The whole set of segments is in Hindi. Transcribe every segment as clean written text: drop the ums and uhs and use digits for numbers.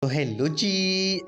तो हेलो जी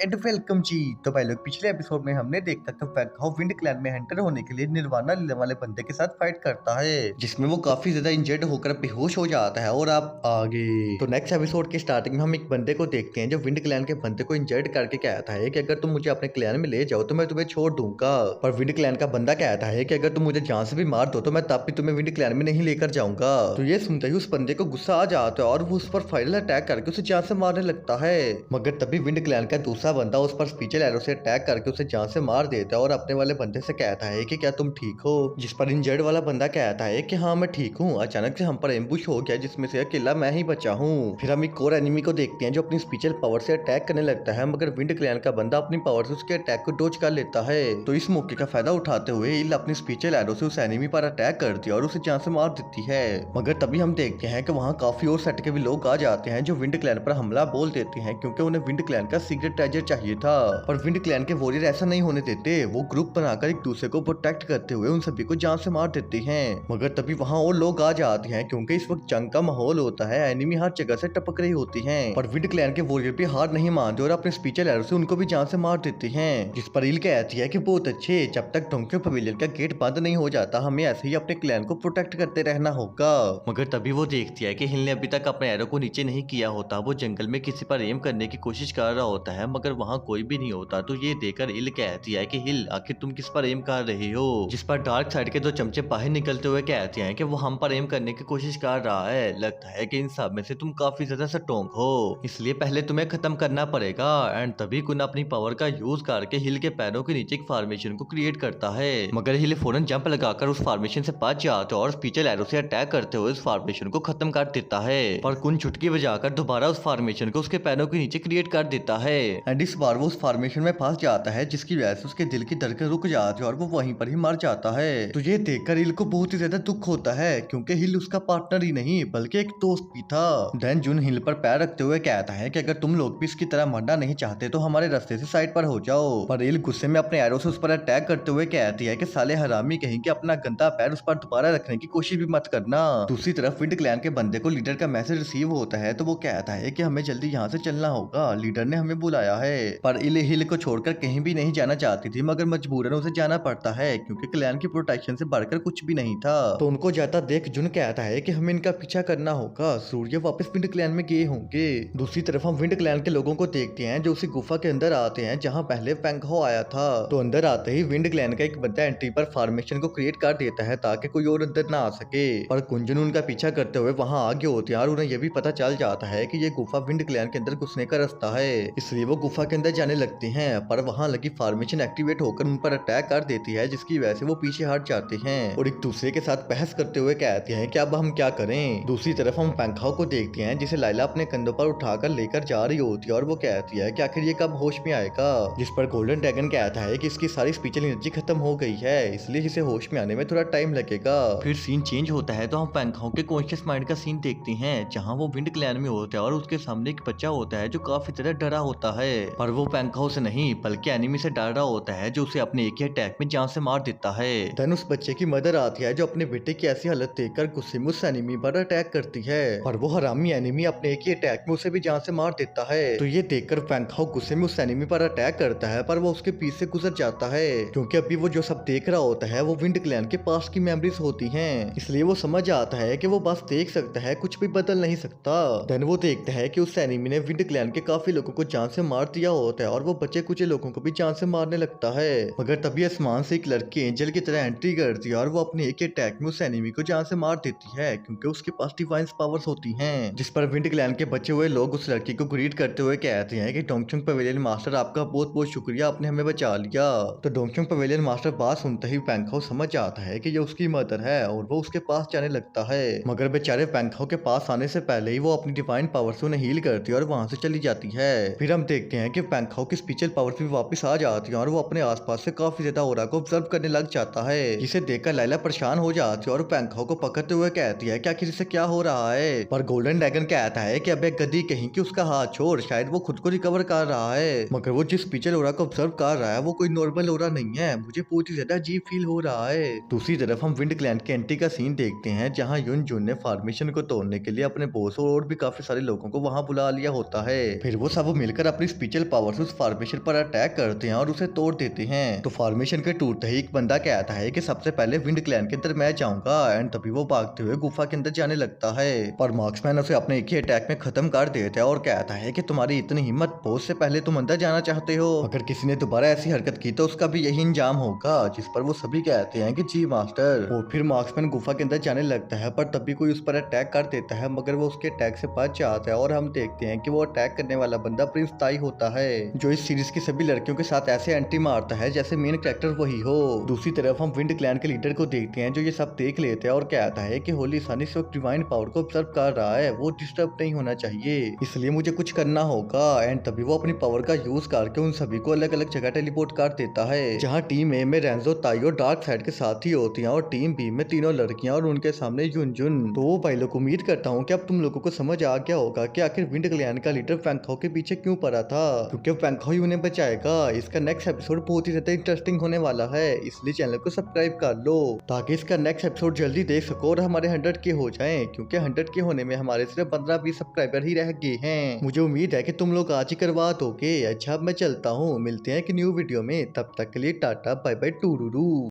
एंड वेलकम जी। तो भाई लोग पिछले एपिसोड में हमने देखा था फैंग हाउ विंड क्लैन में हंटर होने के लिए निर्वाणा वाले बंदे के साथ फाइट करता है, जिसमें वो काफी ज्यादा इंजर्ड होकर बेहोश हो जाता है। और आप आगे तो नेक्स्ट एपिसोड की स्टार्टिंग में हम एक बंदे को देखते हैं जो विंड क्लैन के बंदे को इंजर्ड करके कहता है कि अगर तुम मुझे अपने क्लैन में ले जाओ तो मैं तुम्हें छोड़ दूंगा। पर विंड क्लैन का बंदा कहता है कि अगर तुम मुझे जान से भी मार दो तो मैं तब भी तुम्हें विंड क्लैन में नहीं लेकर जाऊंगा। तो ये सुनते ही उस बंदे को गुस्सा आ जाता है और वो उस पर फाइनल अटैक करके उसे जान से मारने लगता है। मगर तभी विंड क्लैन का दूसरा बंदा उस पर स्पेशल एरो से अटैक करके उसे जान से मार देता है और अपने वाले बंदे से कहता है कि क्या तुम ठीक हो। जिस पर इंजर्ड वाला बंदा कहता है कि हाँ मैं ठीक हूँ। अचानक से हम पर एम्बुश हो गया जिसमें से अकेला मैं ही बचा हूँ। फिर हम एक और एनिमी को देखते हैं जो अपनी स्पेशल पावर से अटैक करने लगता है, मगर विंड क्लैन का बंदा अपनी पावर से उसके अटैक को डोज कर लेता है। तो इस मौके का फायदा उठाते हुए इल अपनी स्पेशल एरो से उस एनिमी पर अटैक करती है और उसे जान से मार देती है। मगर तभी हम देखते हैं कि वहाँ काफी और सेट के भी लोग आ जाते हैं जो विंड क्लैन पर हमला बोल देते हैं क्योंकि उन्हें विंड क्लैन का सीक्रेट ट्रेजर चाहिए था। पर विंड क्लैन के वॉरियर ऐसा नहीं होने देते। वो ग्रुप बनाकर एक दूसरे को प्रोटेक्ट करते हुए उन सभी को जान से मार देते हैं। मगर तभी वहाँ और लोग आ जाते हैं क्योंकि इस वक्त जंग का माहौल होता है। एनिमी हर जगह से टपक रही होती हैं, पर विंड क्लैन के वॉरियर भी हार नहीं मानते और अपने स्पेशल एरो से उनको भी जान से मार देते हैं। जिस पर इल कहती है कि बहुत अच्छे, जब तक डोंकी पवेलियन का गेट बंद नहीं हो जाता हमें ऐसे ही अपने क्लैन को प्रोटेक्ट करते रहना होगा। मगर तभी वो देखती है कि हिल ने अभी तक अपने एरो को नीचे नहीं किया होता। वो जंगल में किसी पर एम करने की कोशिश कर रहा होता है मगर वहाँ कोई भी नहीं होता। तो ये देखकर इल कहती है कि हिल आखिर तुम किस पर एम कर रही हो। जिस पर डार्क साइड के दो चमचे बाहर निकलते हुए कहते हैं कि वो हम पर एम करने की कोशिश कर रहा है। लगता है कि इन सब में से तुम काफी ज्यादा स्ट्रॉन्ग हो, इसलिए पहले तुम्हें खत्म करना पड़ेगा। एंड तभी कुन अपनी पावर का यूज करके हिल के पैरों के नीचे एक फॉर्मेशन को क्रिएट करता है, मगर हिल फौरन जंप लगाकर उस फॉर्मेशन से बच जाता है और स्पेशल एरो से अटैक करते हुए उस फॉर्मेशन को खत्म कर देता है। पर कुन चुटकी बजाकर दोबारा उस फॉर्मेशन को उसके पैरों के नीचे क्रिएट कर देता है। एंड इस बार वो उस फॉर्मेशन में फंस जाता है जिसकी वजह से उसके दिल की धड़कन रुक जाती है और वो वहीं पर ही मर जाता है। तो ये देखकर हिल को बहुत ही ज्यादा दुख होता है क्योंकि हिल उसका पार्टनर ही नहीं बल्कि एक दोस्त भी था। देन जुन हिल पर पैर रखते हुए कहता है कि अगर तुम लोग भी इसकी तरह मरना नहीं चाहते तो हमारे रास्ते से साइड पर हो जाओ। पर हिल गुस्से में अपने एरो से उस पर अटैक करते हुए कहती है कि साले हरामी कहीं के अपना गंदा पैर उस पर दोबारा रखने की कोशिश भी मत करना। दूसरी तरफ विंड क्लैन के बंदे को लीडर का मैसेज रिसीव होता है तो वो कहता है कि हमें जल्दी यहाँ से चलना होगा, लीडर ने हमें बुलाया है। पर इल हिल को छोड़कर कहीं भी नहीं जाना चाहती थी मगर मजबूरन उसे जाना पड़ता है क्योंकि क्लैन की प्रोटेक्शन से बढ़कर कुछ भी नहीं था। तो उनको जाता देख जुन कहता है कि हमें इनका पीछा करना होगा, सूर्य वापस विंड क्लैन में गए होंगे। दूसरी तरफ हम विंड क्लैन के लोगों को देखते हैं जो उसी गुफा के अंदर आते हैं जहाँ पहले फैंग हो आया था। तो अंदर आते ही विंड क्लैन का एक बंदा एंट्री पर फॉर्मेशन को क्रिएट कर देता है ताकि कोई और अंदर ना आ सके। पर कुंजन उनका पीछा करते हुए वहाँ आगे होते हैं और उन्हें यह भी पता चल जाता है कि ये गुफा विंड क्लैन के अंदर घुसने का रास्ता है, इसलिए वो गुफा के अंदर जाने लगते हैं। पर वहाँ लगी फॉर्मेशन एक्टिवेट होकर उन पर अटैक कर देती है जिसकी वजह से वो पीछे हट जाते हैं और एक दूसरे के साथ बहस करते हुए कहते हैं कि अब हम क्या करें। दूसरी तरफ हम फैंगहाओ को देखते हैं जिसे लाइला अपने कंधों पर उठाकर लेकर जा रही होती है और वो कहती है कि आखिर ये कब होश में आएगा। जिस पर गोल्डन ड्रैगन कहता है कि इसकी सारी स्पेशल एनर्जी खत्म हो गई है इसलिए इसे होश में आने में थोड़ा टाइम लगेगा। फिर सीन चेंज होता है तो हम फैंगहाओ के कॉन्शियस माइंड का सीन देखते हैं जहाँ वो विंड क्लैन में होता है और उसके सामने एक बच्चा होता है जो काफी ज्यादा डरा होता है। पर वो फैंगहाओ से नहीं बल्कि एनिमी से डर रहा होता है जो उसे अपने एक ही अटैक में जान से मार देता है। देन उस बच्चे की मदर आती है जो अपने बेटे की ऐसी हालत देखकर गुस्से में उस एनिमी पर अटैक करती है और वो हरामी एनिमी अपने एक ही अटैक में उसे भी जान से मार देता है। तो ये देखकर फैंगहाओ गुस्से में उस एनिमी पर अटैक करता है पर वो उसके पीछे से गुजर जाता है क्योंकि अभी वो जो सब देख रहा होता है वो विंड क्लैन के पास की मेमोरीज होती हैं, इसलिए वो समझ आता है कि वो बस देख सकता है कुछ भी बदल नहीं सकता। देन वो देखता है कि उस एनिमी ने विंड क्लैन के काफी लोगों को जान से मार दिया होता है और वो बचे कुछ लोगों को भी जान से मारने लगता है। मगर तभी आसमान से एक लड़की एंजल की तरह एंट्री करती है और वो अपने एक अटैक में उस एनिमी को जान से मार देती है क्योंकि उसके पास डिवाइन पावर्स होती हैं। जिस पर विंड क्लैन के बचे हुए लोग उस लड़की को ग्रीट करते हुए कहते हैं कि डोंगचुंग पवेलियन मास्टर आपका बहुत बहुत शुक्रिया, आपने हमें बचा लिया। तो डोंगचुंग पवेलियन मास्टर बात सुनते ही फैंगहाओ समझ जाता है कि ये उसकी मदर है और वो उसके पास जाने लगता है। मगर बेचारे फैंगहाओ के पास आने से पहले ही वो अपनी डिवाइन पावर से उन्हें हील करती है और वहां से चली जाती है। फिर हम देखते हैं कि फैंगहाओ की स्पेशल पावर्स भी वापस आ जाती है और वो अपने आसपास से काफी ज्यादा ऑरा को ऑब्जर्व करने लग जाता है, जिसे देखकर लाइला परेशान हो जाती है और फैंगहाओ को पकड़ते हुए कहती है कि आखिर इसे क्या हो रहा है। पर गोल्डन ड्रैगन कहता है कि अबे गद्दी कहीं कि उसका हाथ छोड़, शायद वो खुद को रिकवर कर रहा है। मगर वो जिस स्पेशल ऑरा को ऑब्जर्व कर रहा है वो कोई नॉर्मल ऑरा नहीं है, मुझे बहुत ही ज्यादा अजीब फील हो रहा है। दूसरी तरफ हम विंड क्लैन के एंट्री का सीन देखते हैं जहाँ युन जुन ने फॉर्मेशन को तोड़ने के लिए अपने बॉस और भी काफी सारे लोगों को वहां बुला लिया होता है। फिर वो सब मिलकर अपनी स्पेशल पावर से उस फॉर्मेशन पर अटैक करते हैं और उसे तोड़ देते हैं। तो फॉर्मेशन के टूटते ही एक बंदा कहता है कि सबसे पहले विंड क्लैन के अंदर मैं जाऊंगा एंड तभी वो भागते हुए गुफा के अंदर जाने लगता है। पर मार्क्समैन उसे अपने एक ही अटैक में खत्म कर देता है और कहता है कि तुम्हारी इतनी हिम्मत, बहुत से पहले तुम अंदर जाना चाहते हो, अगर किसी ने दोबारा ऐसी हरकत की तो उसका भी यही अंजाम होगा। जिस पर वो सभी कहते हैं कि जी मास्टर। और फिर मार्क्समैन गुफा के अंदर जाने लगता है पर तभी कोई उस पर अटैक कर देता है, मगर वो उसके अटैक से बच जाता है और हम देखते हैं कि वो अटैक करने वाला बंदा प्रिंस ताई होता है, जो इस सीरीज की सभी लड़कियों के साथ ऐसे एंटी मारता है जैसे मेन कैरेक्टर वही हो। दूसरी तरफ हम विंड क्लैन के लीडर को देखते हैं जो ये सब देख लेते हैं और कहता है कि होली सन इस वक्त डिवाइन पावर को ऑब्जर्व कर रहा है, वो डिस्टर्ब नहीं होना चाहिए, इसलिए मुझे कुछ करना होगा। एंड तभी वो अपनी पावर का यूज करके उन सभी को अलग अलग जगह टेलीपोर्ट कर देता है, जहाँ टीम ए में रेंजो, ताई और डार्क साइड के साथ ही होती हैं और टीम बी में तीनों लड़कियां और उनके सामने युनजुन। तो भाई लोग उम्मीद करता हूँ कि अब तुम लोगों को समझ आ गया होगा कि आखिर विंड क्लैन का लीडर फैंगखाओ के पीछे क्यों पड़ा था, क्योंकि फैंगखाओ ही उन्हें बचाएगा। इसका नेक्स्ट एपिसोड बहुत ही ज्यादा इंटरेस्टिंग होने वाला है, इसलिए चैनल को सब्सक्राइब कर लो ताकि इसका नेक्स्ट एपिसोड जल्दी देख सको और हमारे 100 के हो जाएं, क्योंकि 100 के होने में हमारे सिर्फ 15-20 सब्सक्राइबर ही रह गए हैं। मुझे उम्मीद है कि तुम लोग आज ही करवा दोगे। अच्छा अब मैं चलता हूँ, मिलते हैं एक न्यू वीडियो में, तब तक के लिए टाटा बाय बाय टूरूरू।